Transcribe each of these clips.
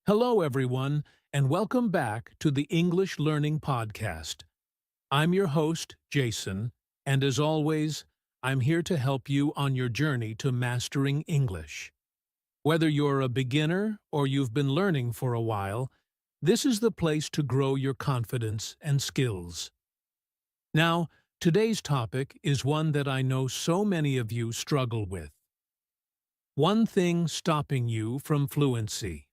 Hello, everyone, and welcome back to the English Learning Podcast. I'm your host, Jason, and as always, I'm here to help you on your journey to mastering English. Whether you're a beginner or you've been learning for a while, this is the place to grow your confidence and skills. Now, today's topic is one that I know so many of you struggle with. One thing stopping you from fluency.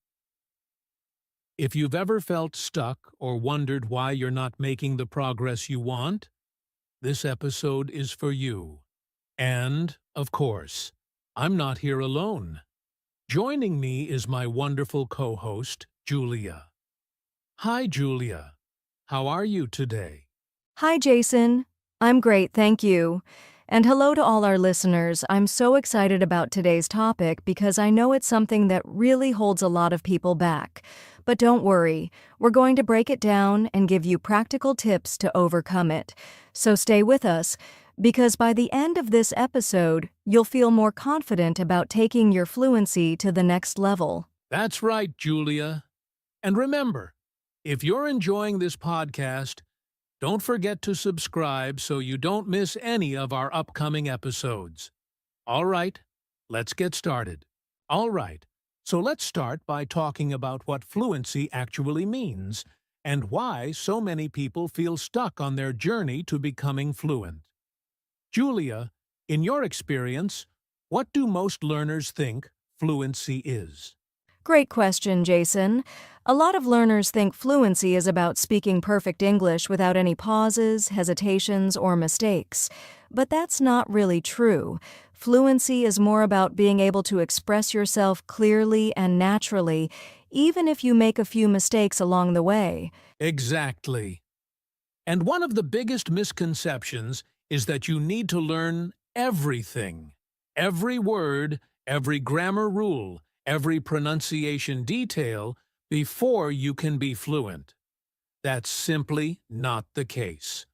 If you've ever felt stuck or wondered why you're not making the progress you want, this episode is for you. And, of course, I'm not here alone. Joining me is my wonderful co-host, Julia. Hi, Julia. How are you today? Hi, Jason. I'm great, thank you. And hello to all our listeners. I'm so excited about today's topic because I know it's something that really holds a lot of people back. But don't worry, we're going to break it down and give you practical tips to overcome it. So stay with us, because by the end of this episode, you'll feel more confident about taking your fluency to the next level. That's right, Julia. And remember, if you're enjoying this podcast, don't forget to subscribe so you don't miss any of our upcoming episodes. All right, let's get started. So let's start by talking about what fluency actually means and why so many people feel stuck on their journey to becoming fluent. Julia, in your experience, what do most learners think fluency is? Great question, Jason. A lot of learners think fluency is about speaking perfect English without any pauses, hesitations, or mistakes. But that's not really true. Fluency is more about being able to express yourself clearly and naturally, even if you make a few mistakes along the way. Exactly. And one of the biggest misconceptions is that you need to learn everything. Every word, every grammar rule, every pronunciation detail before you can be fluent. That's simply not the case.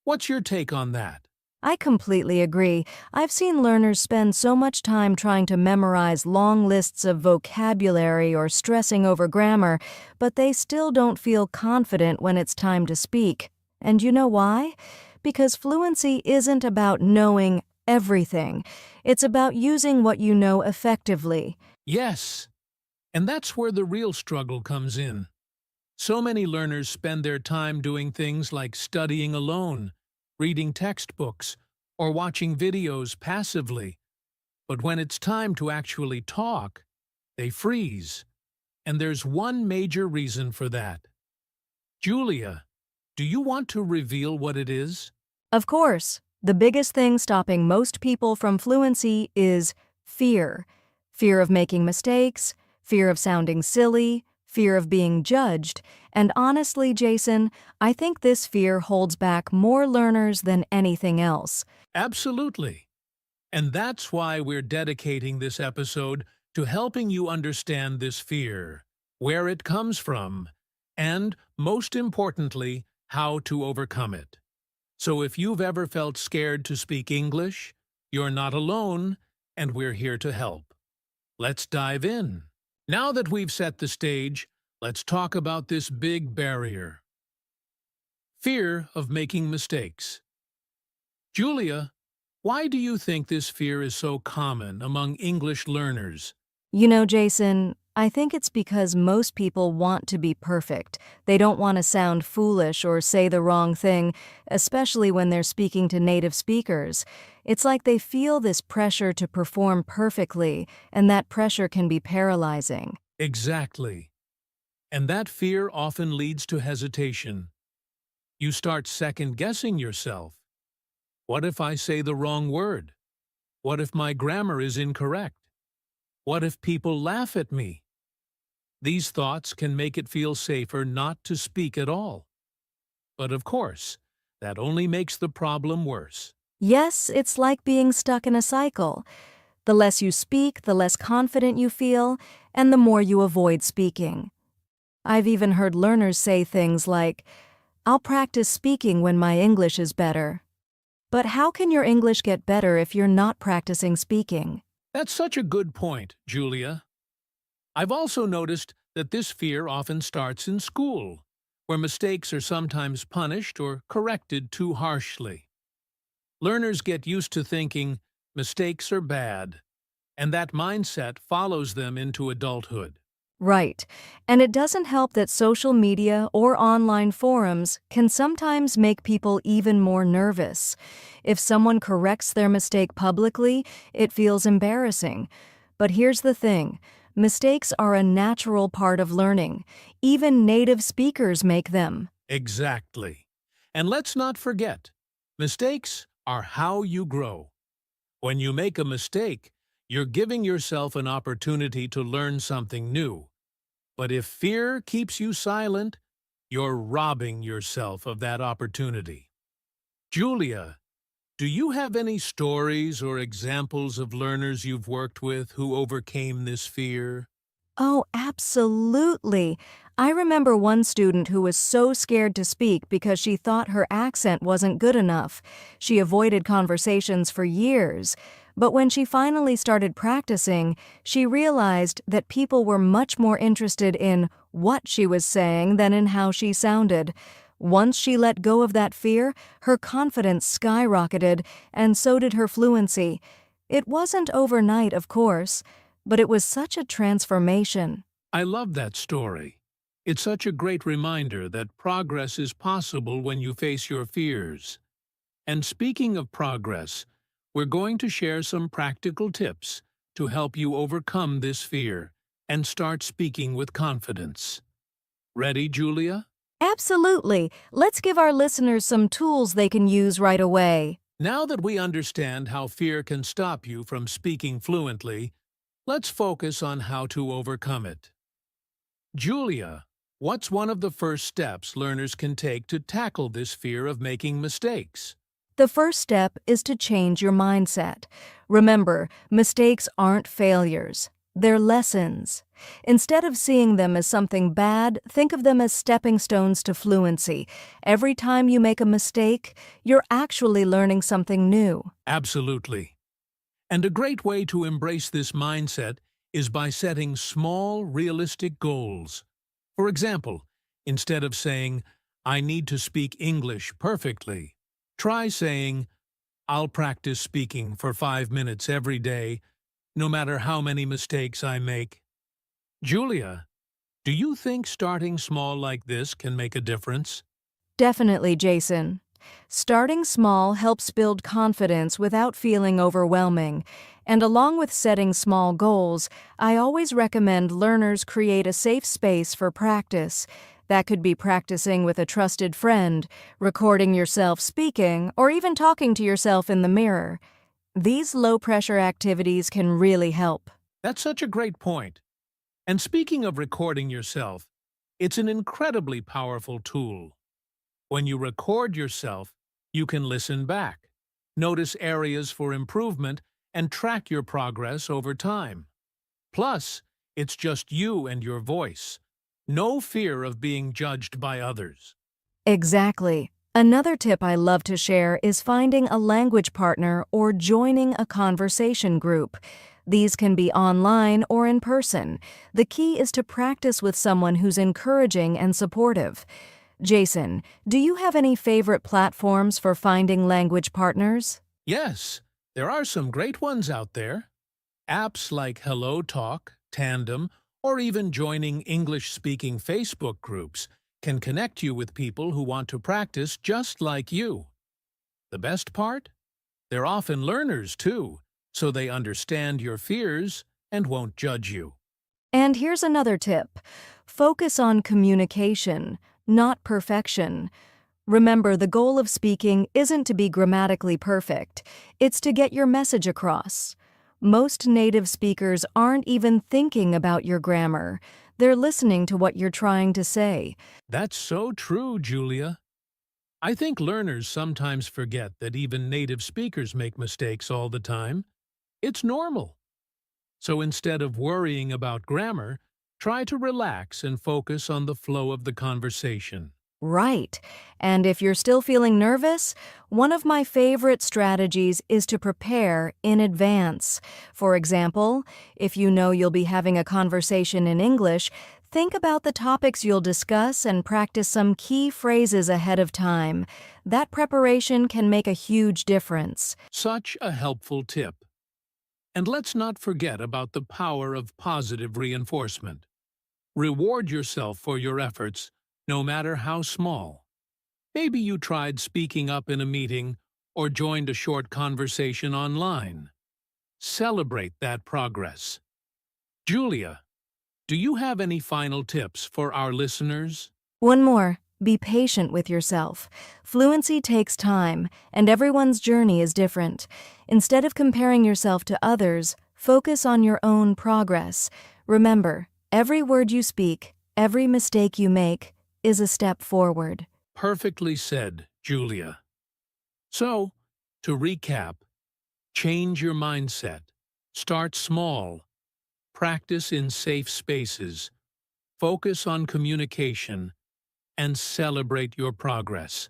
What's your take on that? I completely agree. I've seen learners spend so much time trying to memorize long lists of vocabulary or stressing over grammar, but they still don't feel confident when it's time to speak. And you know why? Because fluency isn't about knowing everything. It's about using what you know effectively. Yes, and that's where the real struggle comes in. So many learners spend their time doing things like studying alone, reading textbooks, or watching videos passively. But when it's time to actually talk, they freeze. And there's one major reason for that. Julia, do you want to reveal what it is? Of course, the biggest thing stopping most people from fluency is fear. Fear of making mistakes, fear of sounding silly, fear of being judged, and honestly, Jason, I think this fear holds back more learners than anything else. Absolutely. And that's why we're dedicating this episode to helping you understand this fear, where it comes from, and, most importantly, how to overcome it. So if you've ever felt scared to speak English, you're not alone, and we're here to help. Let's dive in. Now that we've set the stage, let's talk about this big barrier. Fear of making mistakes. Julia, why do you think this fear is so common among English learners? You know, Jason, I think it's because most people want to be perfect. They don't want to sound foolish or say the wrong thing, especially when they're speaking to native speakers. It's like they feel this pressure to perform perfectly, and that pressure can be paralyzing. Exactly. And that fear often leads to hesitation. You start second-guessing yourself. What if I say the wrong word? What if my grammar is incorrect? What if people laugh at me? These thoughts can make it feel safer not to speak at all. But of course, that only makes the problem worse. Yes, it's like being stuck in a cycle. The less you speak, the less confident you feel, and the more you avoid speaking. I've even heard learners say things like, "I'll practice speaking when my English is better." But how can your English get better if you're not practicing speaking? That's such a good point, Julia. I've also noticed that this fear often starts in school, where mistakes are sometimes punished or corrected too harshly. Learners get used to thinking mistakes are bad, and that mindset follows them into adulthood. Right. And it doesn't help that social media or online forums can sometimes make people even more nervous. If someone corrects their mistake publicly, it feels embarrassing. But here's the thing. Mistakes are a natural part of learning. Even native speakers make them. Exactly. And let's not forget, mistakes are how you grow. When you make a mistake, you're giving yourself an opportunity to learn something new. But if fear keeps you silent, you're robbing yourself of that opportunity. Julia, do you have any stories or examples of learners you've worked with who overcame this fear? Oh, absolutely. I remember one student who was so scared to speak because she thought her accent wasn't good enough. She avoided conversations for years. But when she finally started practicing, she realized that people were much more interested in what she was saying than in how she sounded. Once she let go of that fear, her confidence skyrocketed, and so did her fluency. It wasn't overnight, of course, but it was such a transformation. I love that story. It's such a great reminder that progress is possible when you face your fears. And speaking of progress, we're going to share some practical tips to help you overcome this fear and start speaking with confidence. Ready, Julia? Absolutely. Let's give our listeners some tools they can use right away. Now that we understand how fear can stop you from speaking fluently, let's focus on how to overcome it. Julia, what's one of the first steps learners can take to tackle this fear of making mistakes? The first step is to change your mindset. Remember, mistakes aren't failures. They're lessons. Instead of seeing them as something bad, think of them as stepping stones to fluency. Every time you make a mistake, you're actually learning something new. Absolutely. And a great way to embrace this mindset is by setting small, realistic goals. For example, instead of saying, "I need to speak English perfectly," try saying, "I'll practice speaking for 5 minutes every day, no matter how many mistakes I make." Julia, do you think starting small like this can make a difference? Definitely, Jason. Starting small helps build confidence without feeling overwhelming. And along with setting small goals, I always recommend learners create a safe space for practice. That could be practicing with a trusted friend, recording yourself speaking, or even talking to yourself in the mirror. These low-pressure activities can really help. That's such a great point. And speaking of recording yourself, it's an incredibly powerful tool. When you record yourself, you can listen back, notice areas for improvement, and track your progress over time. Plus, it's just you and your voice. No fear of being judged by others. Exactly. Another tip I love to share is finding a language partner or joining a conversation group. These can be online or in person. The key is to practice with someone who's encouraging and supportive. Jason, do you have any favorite platforms for finding language partners? Yes, there are some great ones out there. Apps like Hello Talk, Tandem, or even joining English-speaking Facebook groups can connect you with people who want to practice just like you. The best part? They're often learners, too, so they understand your fears and won't judge you. And here's another tip. Focus on communication, not perfection. Remember, the goal of speaking isn't to be grammatically perfect. It's to get your message across. Most native speakers aren't even thinking about your grammar. They're listening to what you're trying to say. That's so true, Julia. I think learners sometimes forget that even native speakers make mistakes all the time. It's normal. So instead of worrying about grammar, try to relax and focus on the flow of the conversation. Right. And if you're still feeling nervous, one of my favorite strategies is to prepare in advance. For example, if you know you'll be having a conversation in English, Think about the topics you'll discuss and practice some key phrases ahead of time. That preparation can make a huge difference. Such a helpful tip. And let's not forget about the power of positive reinforcement. Reward yourself for your efforts, no matter how small. Maybe you tried speaking up in a meeting or joined a short conversation online. Celebrate that progress. Julia, do you have any final tips for our listeners? One more. Be patient with yourself. Fluency takes time, and everyone's journey is different. Instead of comparing yourself to others, focus on your own progress. Remember, every word you speak, every mistake you make, is a step forward. Perfectly said, Julia. So, to recap, change your mindset. Start small. Practice in safe spaces. Focus on communication. And celebrate your progress.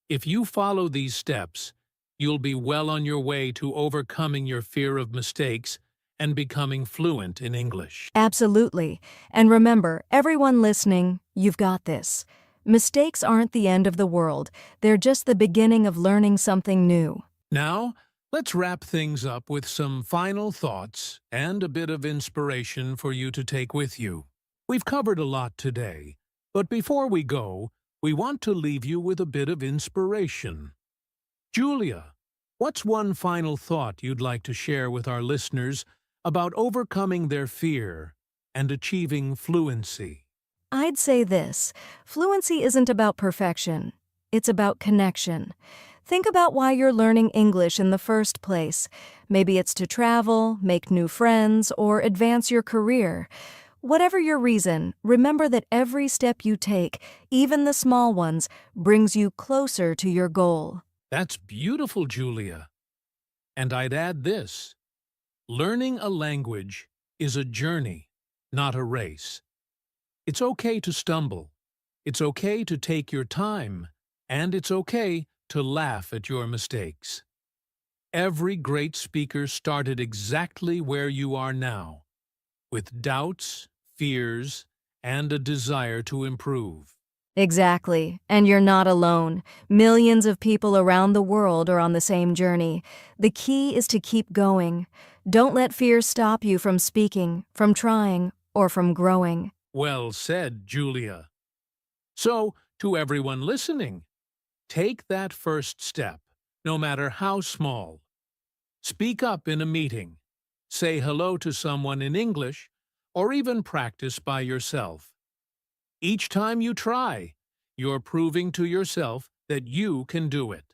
If you follow these steps, you'll be well on your way to overcoming your fear of mistakes and becoming fluent in English. Absolutely. And remember, everyone listening, you've got this. Mistakes aren't the end of the world. They're just the beginning of learning something new. Now, let's wrap things up with some final thoughts and a bit of inspiration for you to take with you. We've covered a lot today, but before we go, we want to leave you with a bit of inspiration. Julia, what's one final thought you'd like to share with our listeners about overcoming their fear and achieving fluency? I'd say this. Fluency isn't about perfection. It's about connection. Think about why you're learning English in the first place. Maybe it's to travel, make new friends, or advance your career. Whatever your reason, remember that every step you take, even the small ones, brings you closer to your goal. That's beautiful, Julia. And I'd add this. Learning a language is a journey, not a race. It's okay to stumble. It's okay to take your time. And it's okay to laugh at your mistakes. Every great speaker started exactly where you are now, with doubts, fears, and a desire to improve. Exactly. And you're not alone. Millions of people around the world are on the same journey. The key is to keep going. Don't let fear stop you from speaking, from trying, or from growing. Well said, Julia. So, to everyone listening, take that first step, no matter how small. Speak up in a meeting, say hello to someone in English, or even practice by yourself. Each time you try, you're proving to yourself that you can do it.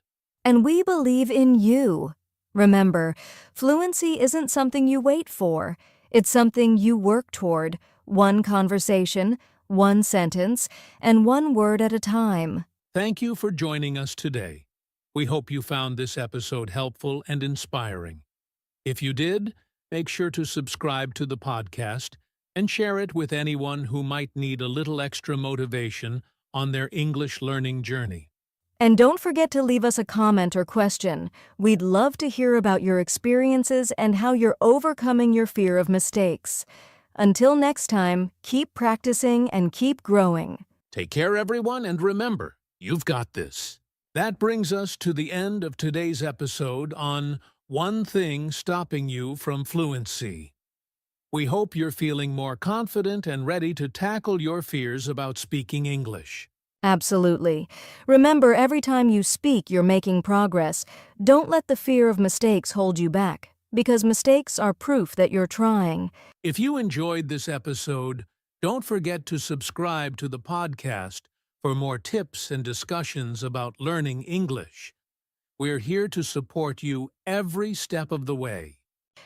And we believe in you. Remember, fluency isn't something you wait for. It's something you work toward, one conversation, one sentence, and one word at a time. Thank you for joining us today. We hope you found this episode helpful and inspiring. If you did, make sure to subscribe to the podcast and share it with anyone who might need a little extra motivation on their English learning journey. And don't forget to leave us a comment or question. We'd love to hear about your experiences and how you're overcoming your fear of mistakes. Until next time, keep practicing and keep growing. Take care, everyone, and remember, you've got this. That brings us to the end of today's episode on one thing stopping you from fluency. We hope you're feeling more confident and ready to tackle your fears about speaking English. Absolutely. Remember, every time you speak, you're making progress. Don't let the fear of mistakes hold you back, because mistakes are proof that you're trying. If you enjoyed this episode, don't forget to subscribe to the podcast for more tips and discussions about learning English. We're here to support you every step of the way.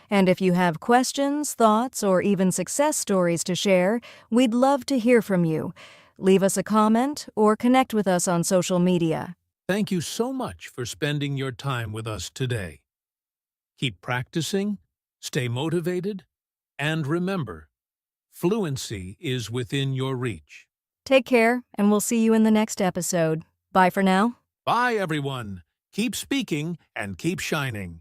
And if you have questions, thoughts, or even success stories to share, we'd love to hear from you. Leave us a comment or connect with us on social media. Thank you so much for spending your time with us today. Keep practicing, stay motivated, and remember, fluency is within your reach. Take care, and we'll see you in the next episode. Bye for now. Bye, everyone. Keep speaking and keep shining.